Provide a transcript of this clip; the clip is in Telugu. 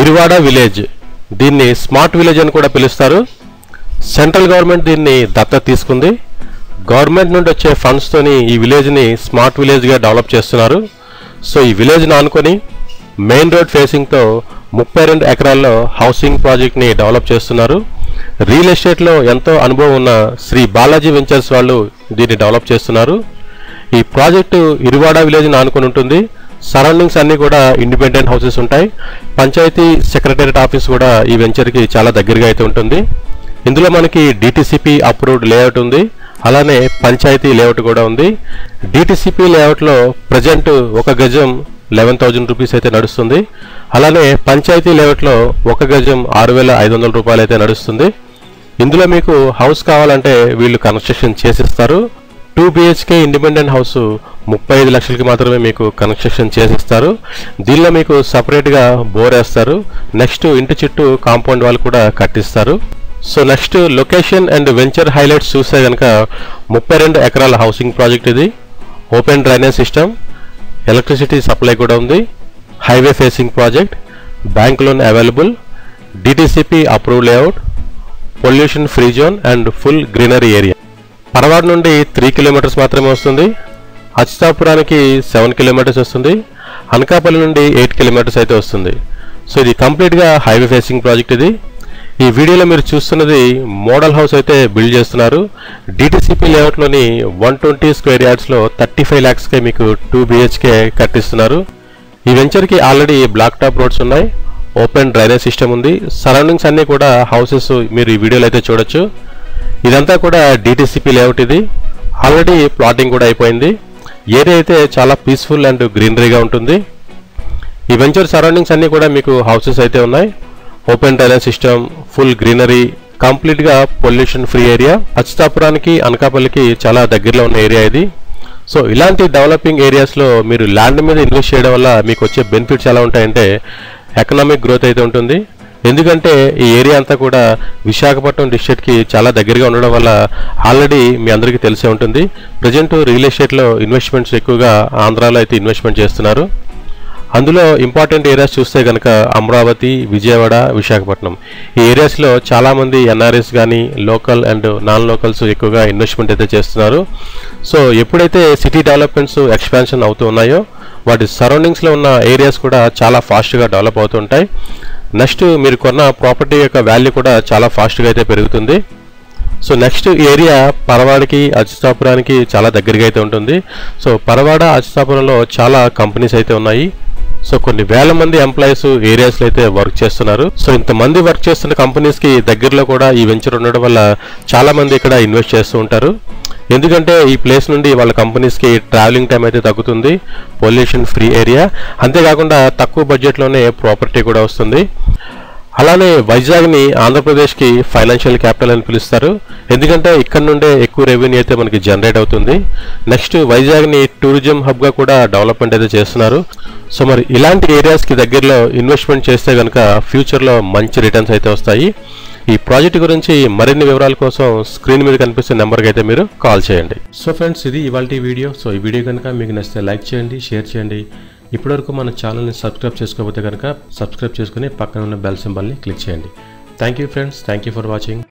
ఇరువాడ విలేజ్, దీన్ని స్మార్ట్ విలేజ్ అని కూడా పిలుస్తారు. సెంట్రల్ గవర్నమెంట్ దీన్ని దత్తత తీసుకుంది. గవర్నమెంట్ నుండి వచ్చే ఫండ్స్ తోని ఈ విలేజ్ ని స్మార్ట్ విలేజ్ గా డెవలప్ చేస్తున్నారు. సో ఈ విలేజ్ ని ఆనుకొని మెయిన్ రోడ్ ఫేసింగ్ తో 32 ఎకరాల్లో హౌసింగ్ ప్రాజెక్ట్ ని డెవలప్ చేస్తున్నారు. రియల్ ఎస్టేట్ లో ఎంతో అనుభవం ఉన్న శ్రీ బాలాజీ వెంచర్స్ వాళ్ళు దీన్ని డెవలప్ చేస్తున్నారు. ఈ ప్రాజెక్టు ఇరువాడ విలేజ్ ని ఆనుకొని ఉంటుంది. సరౌండింగ్స్ అన్ని కూడా ఇండిపెండెంట్ హౌసెస్ ఉంటాయి. పంచాయతీ సెక్రటేరియట్ ఆఫీస్ కూడా ఈ వెంచర్ కి చాలా దగ్గరగా అయితే ఉంటుంది. ఇందులో మనకి డిటిసిపి అప్రూవ్డ్ లేఅవుట్ ఉంది, అలానే పంచాయతీ లేఅవుట్ కూడా ఉంది. డిటిసిపి లేఅవుట్ లో ప్రజెంట్ 1 గజం 11,000 రూపీస్ అయితే నడుస్తుంది. అలానే పంచాయతీ లేఅవుట్ లో 1 గజం 6,500 రూపాయలు అయితే నడుస్తుంది. ఇందులో మీకు హౌస్ కావాలంటే వీళ్ళు కన్స్ట్రక్షన్ చేసిస్తారు. 2 BHK ఇండిపెండెంట్ హౌస్ 35 లక్షలకి మాత్రమే మీకు కన్స్ట్రక్షన్ చేసిస్తారు. దీనిలో మీకు సపరేట్ గా బోర్ వేస్తారు. నెక్స్ట్ ఇంటి చుట్టూ కాంపౌండ్ వాల్ కూడా కట్టిస్తారు. So next location and venture highlights చూస్తే కనుక 32 ఎకరాల హౌసింగ్ ప్రాజెక్ట్ ఇది. Open drainage system, electricity supply కూడా ఉంది. Highway facing project, bank loan available, DTCP approve layout, pollution free zone and full greenery area. Paravada నుండి 3 కిలోమీటర్స్ మాత్రమే వస్తుంది. అచ్యుతాపురానికి 7 కిలోమీటర్స్ వస్తుంది. అనకాపల్లి నుండి 8 కిలోమీటర్స్ అయితే వస్తుంది. సో ఇది కంప్లీట్ గా హైవే ఫేసింగ్ ప్రాజెక్ట్ ఇది. ఈ వీడియోలో మీరు చూస్తున్నది మోడల్ హౌస్ అయితే బిల్డ్ చేస్తున్నారు. డిటిసిపి లేఅవుట్ లోని 120 స్క్వేర్ యార్డ్స్ లో 35 lakhs కే మీకు 2 BHK కట్టిస్తున్నారు. ఈ వెంచర్ కి ఆల్రెడీ బ్లాక్ టాప్ రోడ్స్ ఉన్నాయి, ఓపెన్ డ్రైనేజ్ సిస్టమ్ ఉంది. సరౌండింగ్స్ అన్ని కూడా హౌసెస్ మీరు ఈ వీడియోలో అయితే చూడొచ్చు. ఇదంతా కూడా డిటిసిపి లేఅవుట్ ఇది. ఆల్రెడీ ప్లాటింగ్ కూడా అయిపోయింది. ఏరియా అయితే చాలా పీస్ఫుల్ అండ్ గ్రీనరీగా ఉంటుంది. ఈ వెంచర్ సరౌండింగ్స్ అన్ని కూడా మీకు హౌసెస్ అయితే ఉన్నాయి. Open drainage system, full greenery, complete గా పొల్యూషన్ ఫ్రీ ఏరియా. అచ్యుతాపురానికి అనకాపల్లికి చాలా దగ్గరలో ఉన్న ఏరియా ఇది. సో ఇలాంటి డెవలపింగ్ ఏరియాస్ లో మీరు ల్యాండ్ మీద ఇన్వెస్ట్ చేయడం వల్ల మీకు వచ్చే బెనిఫిట్స్ ఎలా ఉంటాయంటే ఎకనామిక్ గ్రోత్ అయితే ఉంటుంది. ఎందుకంటే ఈ ఏరియా అంతా కూడా విశాఖపట్నం డిస్ట్రిక్ట్ కి చాలా దగ్గరగా ఉండడం వల్ల ఆల్రెడీ మీ అందరికీ తెలిసే ఉంటుంది. ప్రజెంట్ రియల్ ఎస్టేట్ లో ఇన్వెస్ట్మెంట్స్ ఎక్కువగా ఆంధ్రాలో అయితే ఇన్వెస్ట్మెంట్ చేస్తున్నారు. అందులో ఇంపార్టెంట్ ఏరియాస్ చూస్తే కనుక అమరావతి, విజయవాడ, విశాఖపట్నం ఈ ఏరియాస్లో చాలామంది ఎన్ఆర్ఎస్ కానీ లోకల్ అండ్ నాన్ లోకల్స్ ఎక్కువగా ఇన్వెస్ట్మెంట్ అయితే చేస్తున్నారు. సో ఎప్పుడైతే సిటీ డెవలప్మెంట్స్ ఎక్స్పాన్షన్ అవుతూ ఉన్నాయో వాటి సరౌండింగ్స్లో ఉన్న ఏరియాస్ కూడా చాలా ఫాస్ట్గా డెవలప్ అవుతుంటాయి. నెక్స్ట్ మీరు కొన్న ప్రాపర్టీ యొక్క వాల్యూ కూడా చాలా ఫాస్ట్గా అయితే పెరుగుతుంది. సో నెక్స్ట్ ఏరియా పరవాడకి, అచ్యుతాపురానికి చాలా దగ్గరగా అయితే ఉంటుంది. సో పరవాడ, అచ్యుతాపురంలో చాలా కంపెనీస్ అయితే ఉన్నాయి. సో కొన్ని వేల మంది ఎంప్లాయీస్ ఏరియాస్లో అయితే వర్క్ చేస్తున్నారు. సో ఇంతమంది వర్క్ చేస్తున్న కంపెనీస్ కి దగ్గరలో కూడా ఈ వెంచర్ ఉండడం వల్ల చాలా మంది ఇక్కడ ఇన్వెస్ట్ చేస్తూ ఉంటారు. ఎందుకంటే ఈ ప్లేస్ నుండి వాళ్ళ కంపెనీస్ కి ట్రావెలింగ్ టైం అయితే తగ్గుతుంది, పొల్యూషన్ ఫ్రీ ఏరియా, అంతేకాకుండా తక్కువ బడ్జెట్ లోనే ప్రాపర్టీ కూడా వస్తుంది. అలానే వైజాగ్ని ఆంధ్రప్రదేశ్కి ఫైనాన్షియల్ క్యాపిటల్ అని పిలుస్తారు. ఎందుకంటే ఇక్కడ నుండే ఎక్కువ రెవెన్యూ అయితే మనకి జనరేట్ అవుతుంది. నెక్స్ట్ వైజాగ్ని టూరిజం హబ్గా కూడా డెవలప్మెంట్ అయితే చేస్తున్నారు. సో మరి ఇలాంటి ఏరియాస్కి దగ్గరలో ఇన్వెస్ట్మెంట్ చేస్తే కనుక ఫ్యూచర్లో మంచి రిటర్న్స్ అయితే వస్తాయి. ఈ ప్రాజెక్ట్ గురించి మరిన్ని వివరాల కోసం స్క్రీన్ మీద కనిపిస్తున్న నెంబర్కి అయితే మీరు కాల్ చేయండి. సో ఫ్రెండ్స్, ఇది ఇవాల్టి వీడియో. సో ఈ వీడియో కనుక మీకు నచ్చితే లైక్ చేయండి, షేర్ చేయండి. ఇప్పటివరకు మన ఛానల్ని సబ్స్క్రైబ్ చేసుకోకపోతే కనుక సబ్స్క్రైబ్ చేసుకుని పక్కన ఉన్న బెల్ సింబల్ని క్లిక్ చేయండి. Thank you friends, thank you for watching.